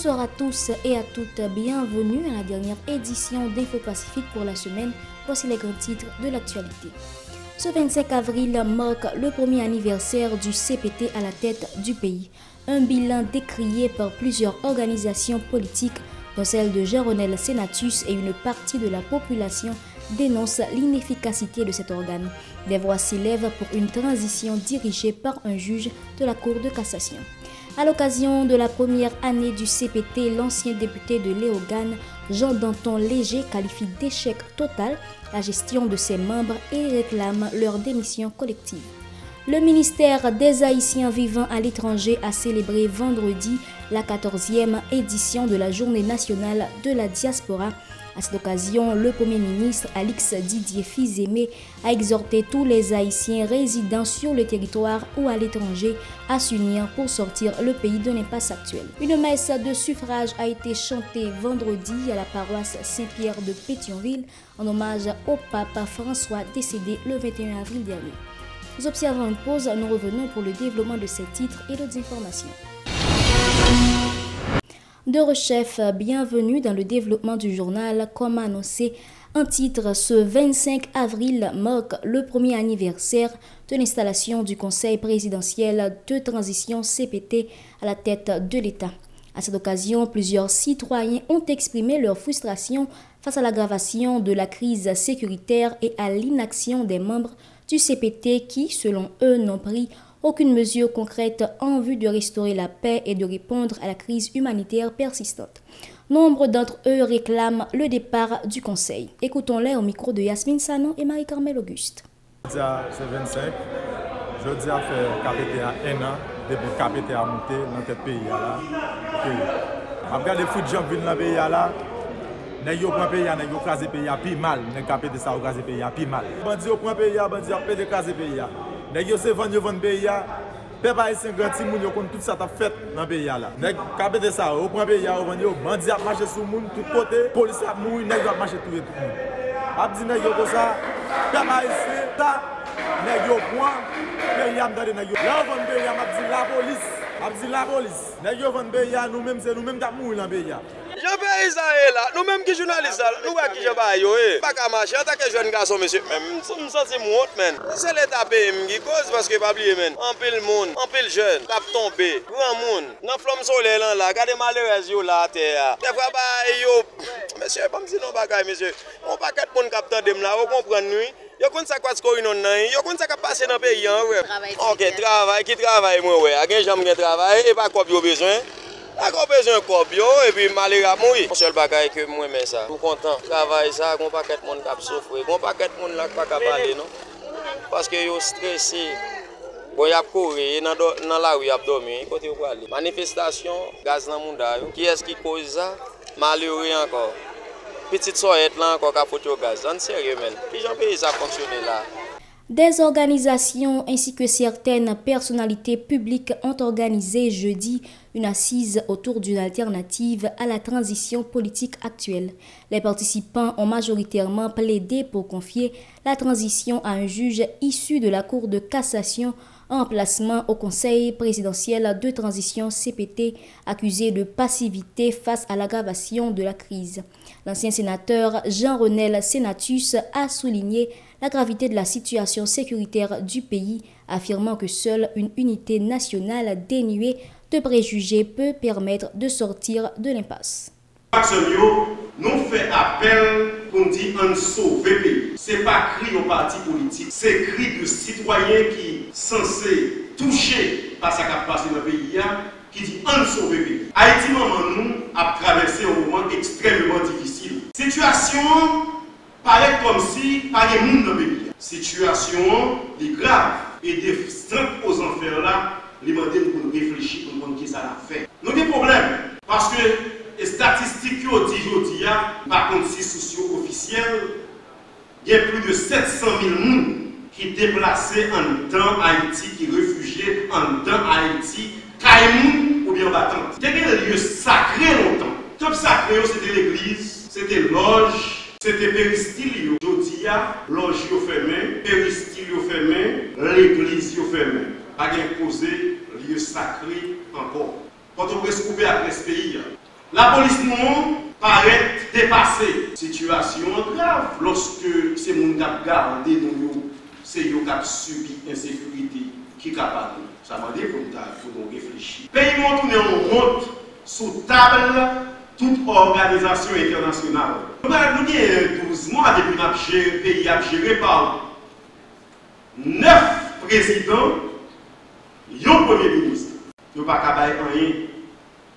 Bonsoir à tous et à toutes, bienvenue à la dernière édition d'Info Pacifique pour la semaine. Voici les grands titres de l'actualité. Ce 25 avril marque le premier anniversaire du CPT à la tête du pays. Un bilan décrié par plusieurs organisations politiques, dont celle de Jean-Renel Senatus, et une partie de la population dénonce l'inefficacité de cet organe. Des voix s'élèvent pour une transition dirigée par un juge de la Cour de cassation. À l'occasion de la première année du CPT, l'ancien député de Léogane, Jean Danton Léger, qualifie d'échec total la gestion de ses membres et réclame leur démission collective. Le ministère des Haïtiens vivant à l'étranger a célébré vendredi la 14e édition de la Journée nationale de la diaspora. À cette occasion, le Premier ministre Alix Didier Fils-Aimé a exhorté tous les Haïtiens résidant sur le territoire ou à l'étranger à s'unir pour sortir le pays de l'impasse actuelle. Une messe de suffrage a été chantée vendredi à la paroisse Saint-Pierre de Pétionville en hommage au pape François décédé le 21 avril dernier. Nous observons une pause, nous revenons pour le développement de ces titres et d'autres informations. De rechef, bienvenue dans le développement du journal. Comme annoncé en titre, ce 25 avril marque le premier anniversaire de l'installation du Conseil présidentiel de transition CPT à la tête de l'État. À cette occasion, plusieurs citoyens ont exprimé leur frustration face à l'aggravation de la crise sécuritaire et à l'inaction des membres du CPT qui, selon eux, n'ont pris aucune mesure concrète en vue de restaurer la paix et de répondre à la crise humanitaire persistante. Nombre d'entre eux réclament le départ du Conseil. Écoutons-les au micro de Yasmine Sanon et Marie-Carmel Auguste. C'est 25. Je dis à faire KPT à 1 an, depuis KPT a monté dans ce pays. Je regarde les foot jambes dans le pays. Nèg yo prend pays, nèg yo crase pays plus mal, nèg KPT ça crase pays plus mal. Bandi yo prend pays, bandi a pété crase pays. Nèg yo se vendre pays. Peuple haïtien grand ti moun yo kon tout ça t'a fait dans pays là. Nèg KPT ça, yo prend pays, yo vendre yo, bandi a marcher sur moun tout côté, police a mouri, nèg yo a marcher tout moun. A dit nèg yo comme ça, peuple haïtien ta nèg yo prend pays a m'dande nèg yo. Là vendre pays a dit la police, a dit la police. Nèg yo vendre pays nous même c'est nous même t'a mouri dans pays. Je vais là, nous-mêmes qui journalistes, nous voyons qui je vais pas qu'à marcher en tant que jeune garçon, monsieur. Même si je me sens honte, c'est l'État PM qui cause parce que pas oublier, en pile monde, en pile jeune, cap tombé, grand monde, dans flamme soleil là, regardez malheureux là terre. Des fois yo, monsieur, pas me dire non bagaille, monsieur. On pas quatre monde cap tandem là, vous comprenez nous? Yo kon sa quoi score non nan, yo kon sa ka passer dans pays ouais. OK, travail qui travaille moi ouais, a gen jambe gen travail et pas quoi yo besoin. A qu'on besoin copio et puis malheur mourir. Seul bagaille que moi mais ça. Tout content. Travail ça, gon paquet monde qui souffrir. Gon paquet monde là qui pas parler non. Parce que yo stressé. Bon y a courir dans la rue y a dormir, côté où aller. Manifestation gaz dans monde yo. Qui est-ce qui cause ça? Malheureux encore. Petite soyette là encore qui faut gaz. En sérieux men. Puis j'en pays ça fonctionner là. Des organisations ainsi que certaines personnalités publiques ont organisé jeudi une assise autour d'une alternative à la transition politique actuelle. Les participants ont majoritairement plaidé pour confier la transition à un juge issu de la Cour de cassation en placement au Conseil présidentiel de transition CPT accusé de passivité face à l'aggravation de la crise. L'ancien sénateur Jean-Renel Senatus a souligné la gravité de la situation sécuritaire du pays, affirmant que seule une unité nationale dénuée de préjugés peut permettre de sortir de l'impasse. Nous fait appel pour dire en sauver le pays. Ce n'est pas cri au parti politique, c'est cri de citoyens qui sont censés toucher par ce qui a passé dans le pays, qui dit en sauver le pays. Haïti, maman, nous a traversé un moment extrêmement difficile. Situation paraît comme si pas de monde dans le pays. Situation est grave et des cinq aux enfers là, les demander pour réfléchir pour voir qui ça a fait. Nous avons des problèmes parce que les statistiques qui ont dit par contre, si sociaux officiels, il y a plus de 700 000 personnes qui déplacés en temps Haïti, qui réfugiés en temps Haïti, Kaimoun ou bien battant. C'était des lieux sacrés longtemps. Top sacré, c'était l'église, c'était loge, c'était péristyle. Jodia, loge fermé, péristyle fermé, l'église fermé. Pas de poser lieu sacré encore. Quand on peut se couper avec ce pays, La police nous paraît dépassée. Situation grave lorsque ces gens qui ont gardé nous, c'est eux qui ont subi insécurité qui capable. Ça m'a dit pour nous réfléchir. Pays nous tourner en honte sous table toute organisation internationale. Nous avons 12 mois depuis que le pays a géré par 9 présidents et un premier ministre. Nous ne pouvons pas faire rien.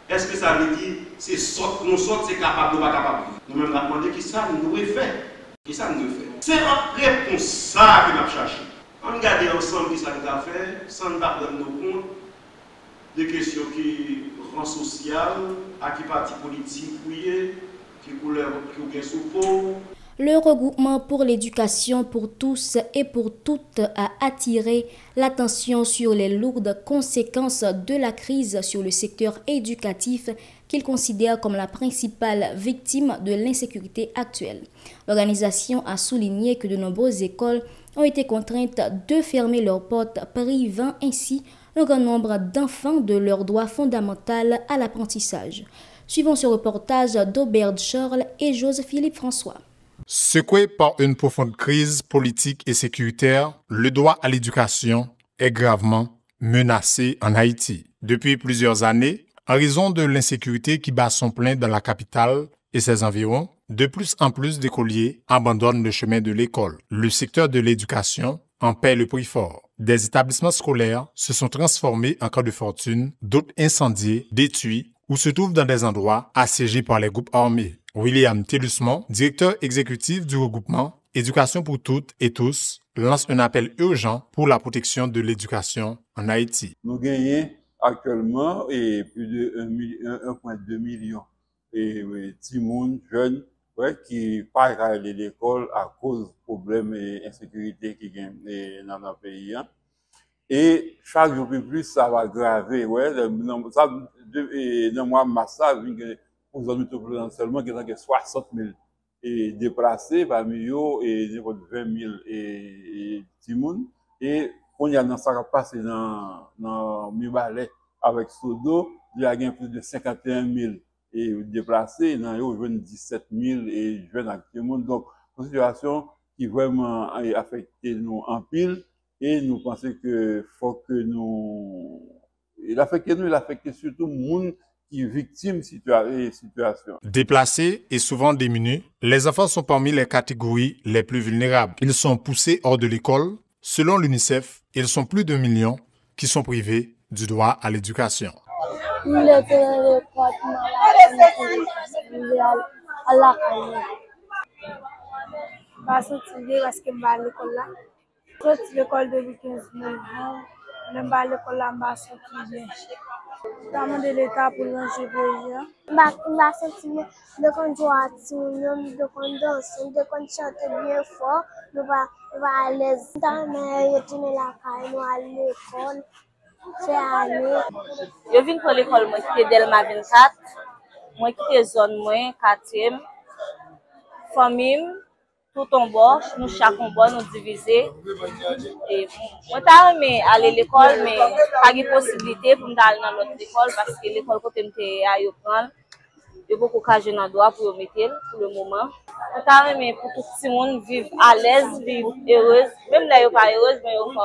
Est-ce que ça veut dire que nous sommes capables ou pas capables? Nous même demandé qui ça nous devait faire. Qui ça nous devait faire? C'est en réponse ça que nous avons cherché. On regarde ensemble qui ça nous a fait, sans nous prendre nos comptes des questions qui rang social, à qui parti politique, qui couleur qui est sous peau. Le regroupement pour l'éducation pour tous et pour toutes a attiré l'attention sur les lourdes conséquences de la crise sur le secteur éducatif qu'il considère comme la principale victime de l'insécurité actuelle. L'organisation a souligné que de nombreuses écoles ont été contraintes de fermer leurs portes, privant ainsi un grand nombre d'enfants de leur droit fondamental à l'apprentissage. Suivons ce reportage d'Aubert Charles et Joseph-Philippe François. Secoué par une profonde crise politique et sécuritaire, le droit à l'éducation est gravement menacé en Haïti. Depuis plusieurs années, en raison de l'insécurité qui bat son plein dans la capitale et ses environs, de plus en plus d'écoliers abandonnent le chemin de l'école. Le secteur de l'éducation en paie le prix fort. Des établissements scolaires se sont transformés en camps de fortune, d'autres incendiés, détruits ou se trouvent dans des endroits assiégés par les groupes armés. William Telusmont, directeur exécutif du regroupement Éducation pour toutes et tous, lance un appel urgent pour la protection de l'éducation en Haïti. Nous gagnons actuellement plus de 1,2 million de petits jeunes qui partent à l'école à cause de problèmes et insécurité qui gagnent dans notre pays. Et chaque jour plus, ça va aggraver. Dans le mois de mars, aux zones métropolitaines seulement, qui ont 60 000 déplacés parmi eux et 20 000 petits monde. Et on y a dans ça qui passe dans Mibalais avec Sodo, il y a plus de 51 000 déplacés, dans eux, 17 000 et jeunes actuellement. Donc, une situation qui vraiment a affecté nous en pile et nous pensons que faut que nous. Il affecte nous, il affecte surtout le monde qui est victime de situation. Déplacés et souvent démunis, les enfants sont parmi les catégories les plus vulnérables. Ils sont poussés hors de l'école. Selon l'UNICEF, ils sont plus d'1 million qui sont privés du droit à l'éducation. L'école depuis 15 novembre, même pas l'école là, m'a senti bien. Demande l'État pour lancer le projet. M'a senti de qu'on doit de qu'on danse, de qu'on chante bien fort, nous va à l'aise. Dans mais retourner la caille, nous à l'école, faire aller. Je viens pour l'école, moi qui Delma 24, moi qui zone moi 4e, famille. Tout en bas, nous chaque en bas, nous diviser. Et moi, j'ai aller à l'école, mais pas de possibilité pour aller dans l'autre école parce que l'école côté m'était à Yopran, il y a beaucoup de jeunes droit pour mettre pour le moment. Mais pour tout le monde vivre à l'aise, vivre heureuse, même là, il pas heureuse, mais il faut à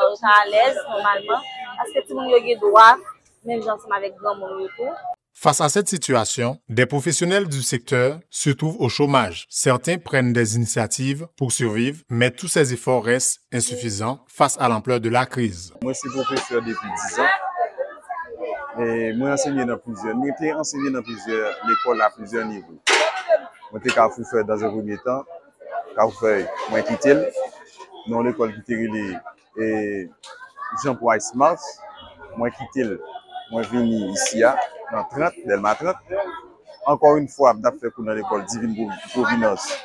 l'aise normalement parce que tout le monde a droit, même gens avec grand monde et tout. Face à cette situation, des professionnels du secteur se trouvent au chômage. Certains prennent des initiatives pour survivre, mais tous ces efforts restent insuffisants face à l'ampleur de la crise. Moi, je suis professeur depuis 10 ans. Et moi, j'ai enseigné dans plusieurs écoles à plusieurs niveaux. Moi, j'ai fait dans un premier temps, moi, j'ai quitté dans l'école qui était Jean-Paul Smart. Moi, j'ai quitté, moi, je venu ici, dans 30, Delma 30. Encore une fois, je fait dans l'école Divine Providence.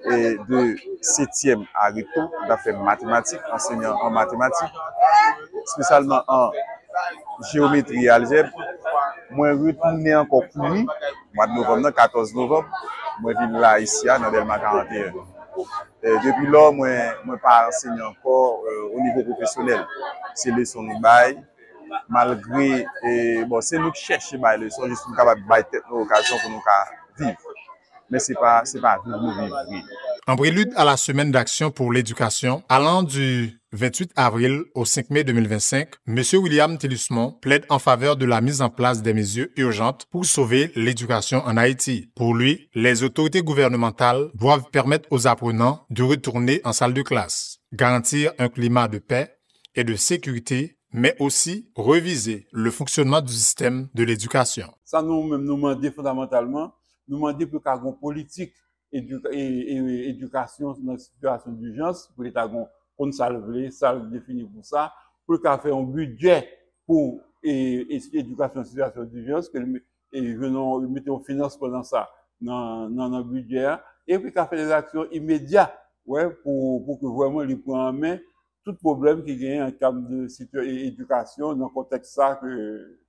Et de 7e à Rito, je fait mathématiques, enseignant en mathématiques, spécialement en géométrie et algèbre. Moi, je retourné encore pour lui, mois de novembre, 14 novembre. Moi, je viens là, ici, dans Delma 41. Et depuis là, moi, je ne pas enseigner encore au niveau professionnel. C'est leçon de bail. malgré, bon, c'est nous qui cherchons les leçons, juste pour nous faire l'occasion pour nous vivre. Mais c'est pas vivre, nous vivre. En prélude à la semaine d'action pour l'éducation, allant du 28 avril au 5 mai 2025, M. William Télusmont plaide en faveur de la mise en place des mesures urgentes pour sauver l'éducation en Haïti. Pour lui, les autorités gouvernementales doivent permettre aux apprenants de retourner en salle de classe, garantir un climat de paix et de sécurité, mais aussi reviser le fonctionnement du système de l'éducation. Ça nous-mêmes nous demandons fondamentalement, nous demandons pour qu'il y ait une politique éducation dans une situation d'urgence, pour l'État qu'on salve, ça définit pour ça, pour qu'il y ait un budget pour l'éducation en situation d'urgence, et venons mettre en finance pendant ça dans le budget, et puis qu'il y ait des actions immédiates, ouais, pour que vraiment les prenne en main tout problème qui gagne en termes de éducation dans le contexte ça que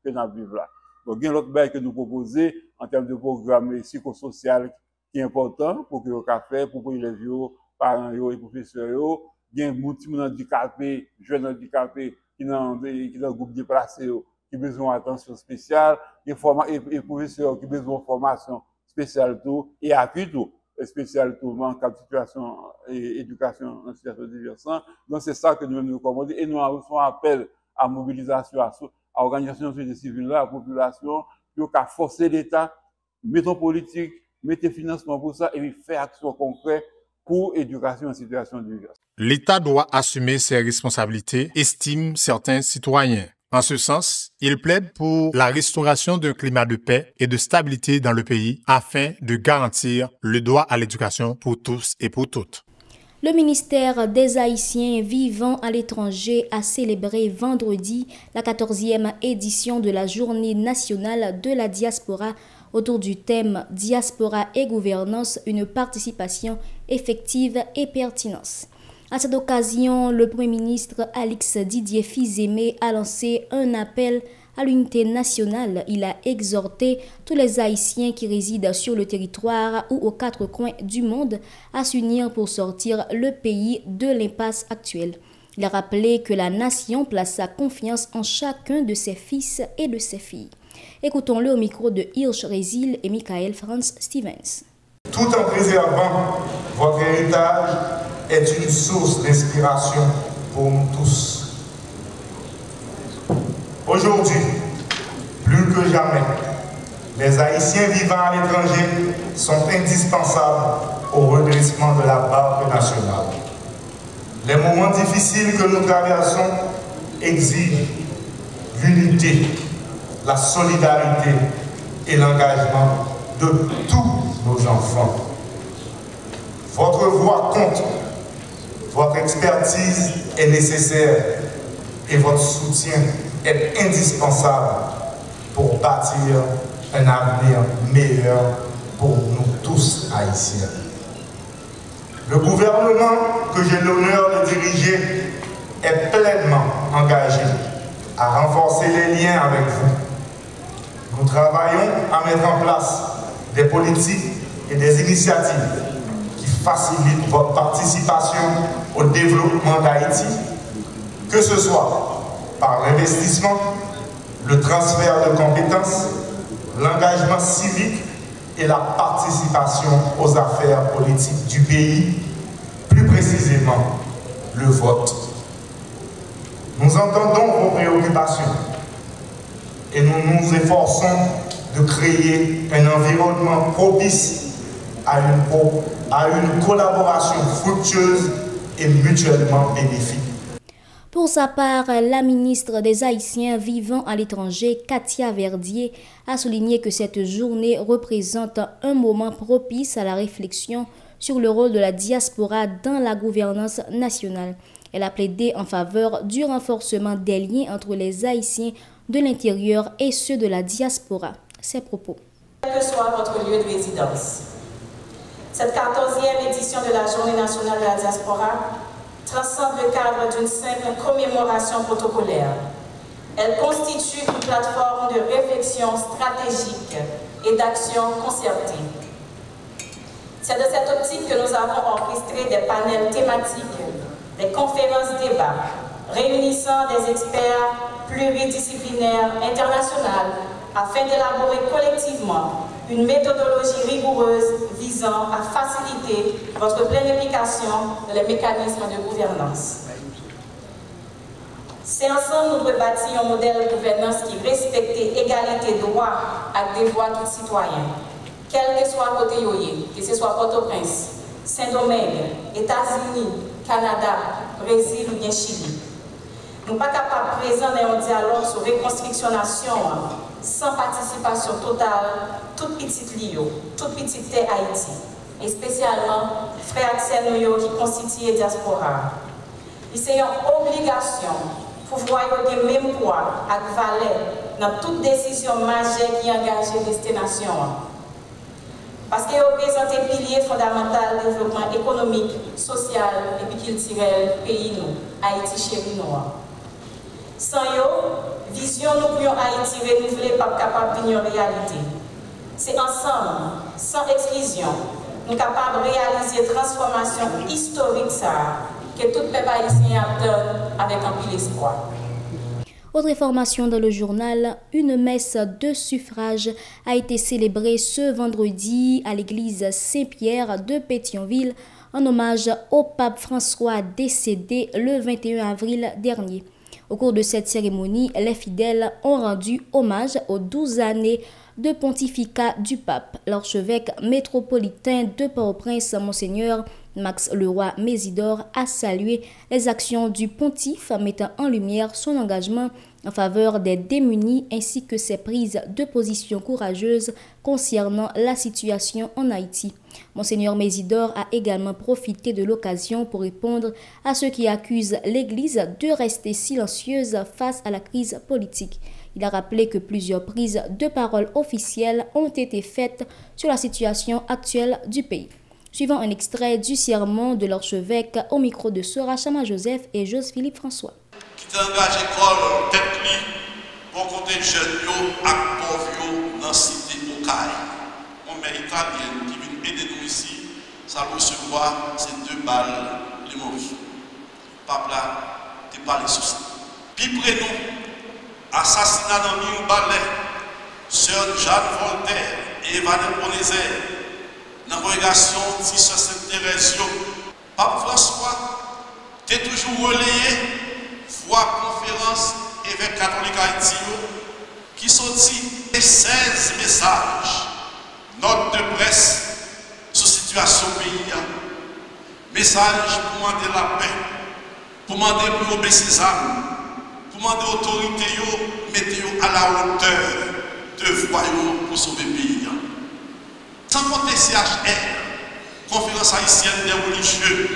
nous vivons là. Donc, il y a l'autre bail que nous proposons en termes de programme psychosocial qui est important pour que vous fait pour les élèves, parents et professeurs, il y a un petit handicapé, jeunes handicapés qui dans le groupe déplacé qui besoin d'attention spéciale, et professeurs qui besoin de formation spéciale tout et appui tout spécial tout en cas de situation et éducation en situation diversion. Donc c'est ça que nous recommandons et nous avons un appel à mobilisation à l'organisation de la société civile, à la population, pour qu'à forcer l'État, mettons politique, mettez financement pour ça et puis faire action concrète pour l'éducation en situation d'urgence. L'État doit assumer ses responsabilités, estiment certains citoyens. En ce sens, il plaide pour la restauration d'un climat de paix et de stabilité dans le pays afin de garantir le droit à l'éducation pour tous et pour toutes. Le ministère des Haïtiens vivant à l'étranger a célébré vendredi la 14e édition de la Journée nationale de la diaspora autour du thème « Diaspora et gouvernance, une participation effective et pertinence ». À cette occasion, le Premier ministre Alix Didier Fils-Aimé a lancé un appel à l'unité nationale. Il a exhorté tous les Haïtiens qui résident sur le territoire ou aux quatre coins du monde à s'unir pour sortir le pays de l'impasse actuelle. Il a rappelé que la nation place sa confiance en chacun de ses fils et de ses filles. Écoutons-le au micro de Hirsch Résil et Michael Franz Stevens. Tout en préservant votre héritage est une source d'inspiration pour nous tous. Aujourd'hui, plus que jamais, les Haïtiens vivant à l'étranger sont indispensables au redressement de la barque nationale. Les moments difficiles que nous traversons exigent l'unité, la solidarité et l'engagement de tous nos enfants. Votre voix compte, votre expertise est nécessaire et votre soutien est indispensable pour bâtir un avenir meilleur pour nous tous Haïtiens. Le gouvernement que j'ai l'honneur de diriger est pleinement engagé à renforcer les liens avec vous. Nous travaillons à mettre en place des politiques et des initiatives qui facilitent votre participation au développement d'Haïti, que ce soit par l'investissement, le transfert de compétences, l'engagement civique et la participation aux affaires politiques du pays, plus précisément le vote. Nous entendons vos préoccupations et nous nous efforçons de créer un environnement propice à une collaboration fructueuse et mutuellement bénéfique. Pour sa part, la ministre des Haïtiens vivant à l'étranger, Katia Verdier, a souligné que cette journée représente un moment propice à la réflexion sur le rôle de la diaspora dans la gouvernance nationale. Elle a plaidé en faveur du renforcement des liens entre les Haïtiens de l'intérieur et ceux de la diaspora. Ses propos. Quel que soit votre lieu de résidence, cette 14e édition de la Journée nationale de la diaspora transcende le cadre d'une simple commémoration protocolaire. Elle constitue une plateforme de réflexion stratégique et d'action concertée. C'est de cette optique que nous avons orchestré des panels thématiques, des conférences débats, réunissant des experts pluridisciplinaire internationale afin d'élaborer collectivement une méthodologie rigoureuse visant à faciliter votre pleine application dans les mécanismes de gouvernance. C'est ensemble nous devons bâtir un modèle de gouvernance qui respecte égalité droit et devoir de citoyens, quel que soit côté yoye, que ce soit Port-au-Prince, Saint-Domingue, États-Unis, Canada, Brésil ou bien Chili. Nous ne sommes pas capables de présenter un dialogue sur la reconstruction nation sans participation totale, toute petite Lio, toute petite terre Haïti, et spécialement frères Axel Noyo qui constituent la diaspora. C'est une obligation pour voir le même poids et valeur dans toute décision majeure qui engage la destination. Parce qu'ils représentent un pilier fondamental du développement économique, social et culturel du pays, Haïti chéri noir. Sans eux, vision nous pour Haïti renouvelée pas capable d'ignorer la réalité. C'est ensemble, sans exclusion, nous sommes capables de réaliser la transformation historique que tout peuple haïtien attend avec un peu d'espoir. Autre information dans le journal, une messe de suffrage a été célébrée ce vendredi à l'église Saint-Pierre de Pétionville en hommage au pape François décédé le 21 avril dernier. Au cours de cette cérémonie, les fidèles ont rendu hommage aux 12 années de pontificat du pape. L'archevêque métropolitain de Port-au-Prince, Monseigneur Max Leroy Mésidor, a salué les actions du pontife, mettant en lumière son engagement en faveur des démunis ainsi que ses prises de position courageuses concernant la situation en Haïti. Monseigneur Mésidor a également profité de l'occasion pour répondre à ceux qui accusent l'Église de rester silencieuse face à la crise politique. Il a rappelé que plusieurs prises de parole officielles ont été faites sur la situation actuelle du pays. Suivant un extrait du sermon de l'archevêque au micro de Sora Chama Joseph et Joseph-Philippe François. Qui t'engage l'école tête li pour côté jeunes yo ak pauvres dans cité Okaï. On met italien qui vient aider nous ici, ça recevoir ces 2 balles les mauvais. Papa là, t'es pas les soucis. Puis près nous, assassinat dans Miou Ballet, sœur Jeanne Voltaire et Evanel Ponézer. Dans la congrégation de Sainte-Thérèse, Pape François t'es toujours relayé voix conférence évêque catholique Haïti qui sortit 16 messages, notes de presse sur la situation du pays. Message pour demander la paix, pour demander pour baisser ses armes, pour demander l'autorité, mettez à la hauteur de voix pour sauver le pays. Sans compter CHR, conférence haïtienne des religieux,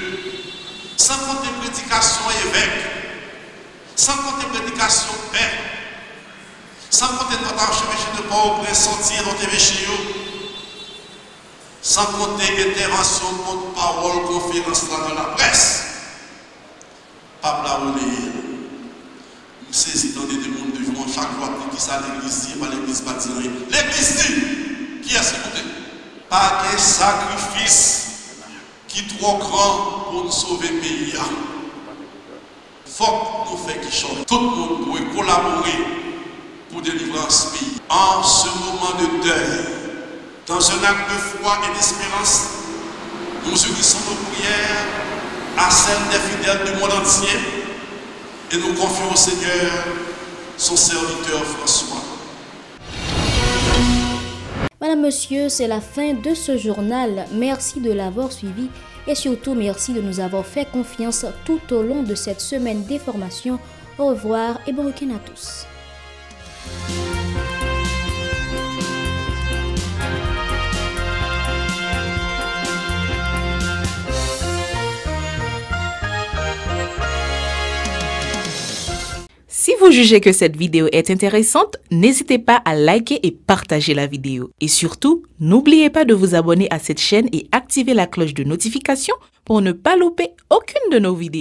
sans compter prédication évêque, sans compter prédication père, sans compter notre archevêché de Port-au-Prince sortir notre évêché, sans compter intervention contre parole, conférence dans la presse. Pas la relire. Nous saisissons des démons devant chaque fois qui ça l'église, pas l'église bâtie. L'église qui a ce côté. Pas de sacrifice qui est trop grand pour nous sauver le pays. Il faut que nous fassions qui change. Tout le monde doit collaborer pour délivrer ce pays. En ce moment de deuil, dans un acte de foi et d'espérance, nous unissons nos prières à celles des fidèles du monde entier et nous confions au Seigneur son serviteur François. Madame, Monsieur, c'est la fin de ce journal. Merci de l'avoir suivi et surtout merci de nous avoir fait confiance tout au long de cette semaine des formations. Au revoir et bon week-end à tous. Si vous jugez que cette vidéo est intéressante, n'hésitez pas à liker et partager la vidéo. Et surtout, n'oubliez pas de vous abonner à cette chaîne et activer la cloche de notification pour ne pas louper aucune de nos vidéos.